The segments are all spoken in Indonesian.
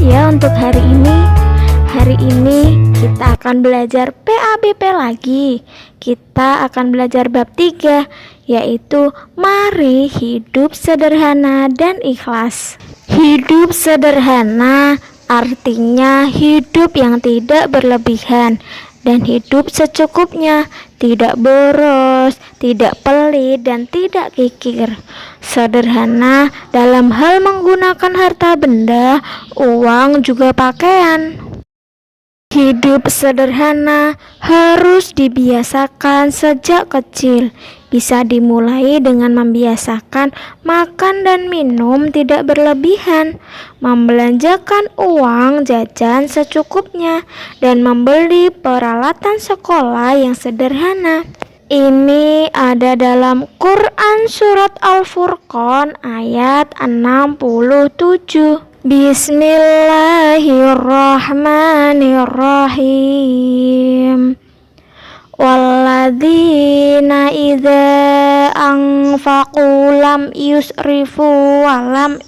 ya untuk hari ini. Hari ini kita akan belajar PABP lagi. Kita akan belajar bab 3, yaitu mari hidup sederhana dan ikhlas. Hidup sederhana artinya hidup yang tidak berlebihan dan hidup secukupnya, tidak boros, tidak pelit, dan tidak kikir. Sederhana dalam hal menggunakan harta benda, uang, juga pakaian. Hidup sederhana harus dibiasakan sejak kecil. Bisa dimulai dengan membiasakan makan dan minum tidak berlebihan, membelanjakan uang jajan secukupnya, dan membeli peralatan sekolah yang sederhana. Ini ada dalam Quran Surat Al-Furqan ayat 67. Bismillahirrahmanirrahim. Walladzina idza anfaqu lam yusrifu walam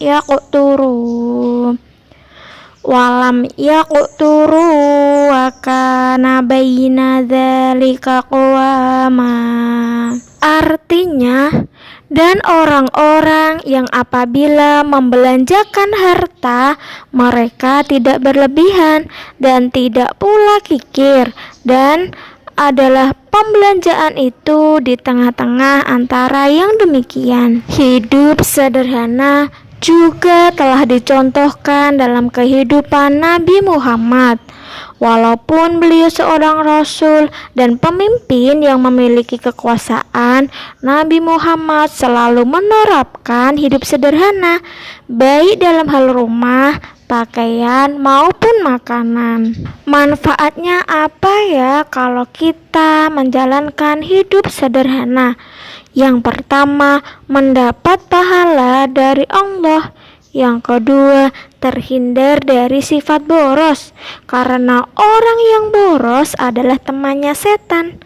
yaqturu wa kana baina dzalika qawama. Artinya, dan orang-orang yang apabila membelanjakan harta, mereka tidak berlebihan dan tidak pula kikir, dan adalah pembelanjaan itu di tengah-tengah antara yang demikian. Hidup sederhana juga telah dicontohkan dalam kehidupan Nabi Muhammad. Walaupun beliau seorang rasul dan pemimpin yang memiliki kekuasaan, Nabi Muhammad selalu menerapkan hidup sederhana, baik dalam hal rumah, pakaian, maupun makanan. Manfaatnya apa ya kalau kita menjalankan hidup sederhana? Yang pertama, mendapat pahala dari Allah. Yang kedua, terhindar dari sifat boros, karena orang yang boros adalah temannya setan.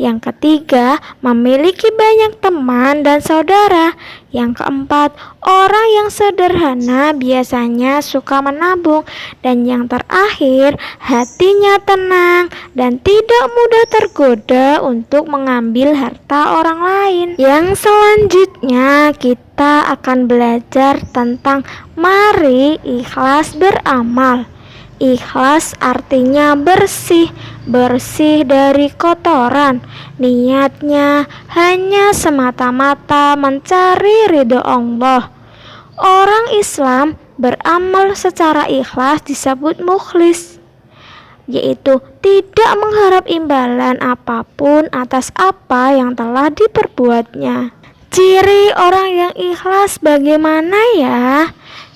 Yang ketiga, memiliki banyak teman dan saudara. Yang keempat, orang yang sederhana biasanya suka menabung. Dan yang terakhir, hatinya tenang dan tidak mudah tergoda untuk mengambil harta orang lain. Yang selanjutnya kita akan belajar tentang mari ikhlas beramal. Ikhlas artinya bersih dari kotoran. Niatnya hanya semata-mata mencari ridho Allah. Orang Islam beramal secara ikhlas disebut mukhlis, yaitu tidak mengharap imbalan apapun atas apa yang telah diperbuatnya. Ciri orang yang ikhlas bagaimana ya?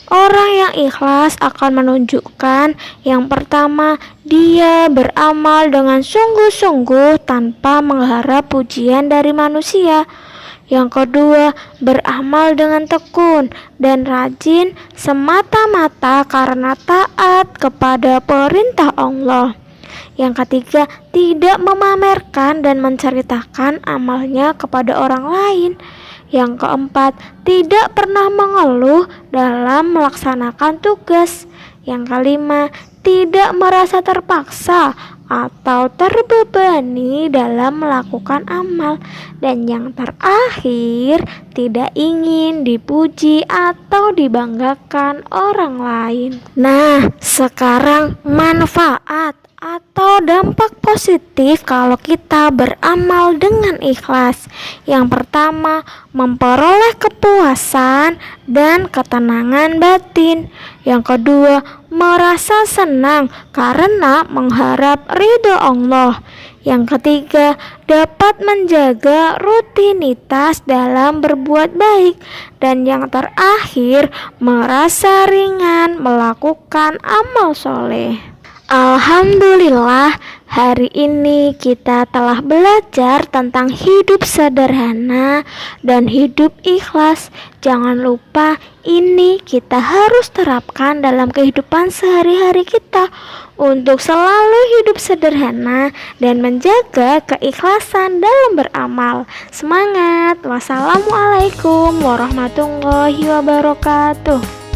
Orang yang ikhlas akan menunjukkan, yang pertama, dia beramal dengan sungguh-sungguh tanpa mengharap pujian dari manusia. Yang kedua, beramal dengan tekun dan rajin semata-mata karena taat kepada perintah Allah. Yang ketiga, tidak memamerkan dan menceritakan amalnya kepada orang lain. Yang keempat, tidak pernah mengeluh dalam melaksanakan tugas. Yang kelima, tidak merasa terpaksa atau terbebani dalam melakukan amal. Dan yang terakhir, tidak ingin dipuji atau dibanggakan orang lain. Nah, sekarang manfaat atau dampak positif kalau kita beramal dengan ikhlas. Yang pertama, memperoleh kepuasan dan ketenangan batin. Yang kedua, merasa senang karena mengharap ridho Allah. Yang ketiga, dapat menjaga rutinitas dalam berbuat baik. Dan yang terakhir, merasa ringan melakukan amal soleh. Alhamdulillah, hari ini kita telah belajar tentang hidup sederhana dan hidup ikhlas. Jangan lupa, ini kita harus terapkan dalam kehidupan sehari-hari kita untuk selalu hidup sederhana dan menjaga keikhlasan dalam beramal. Semangat! Wassalamualaikum warahmatullahi wabarakatuh.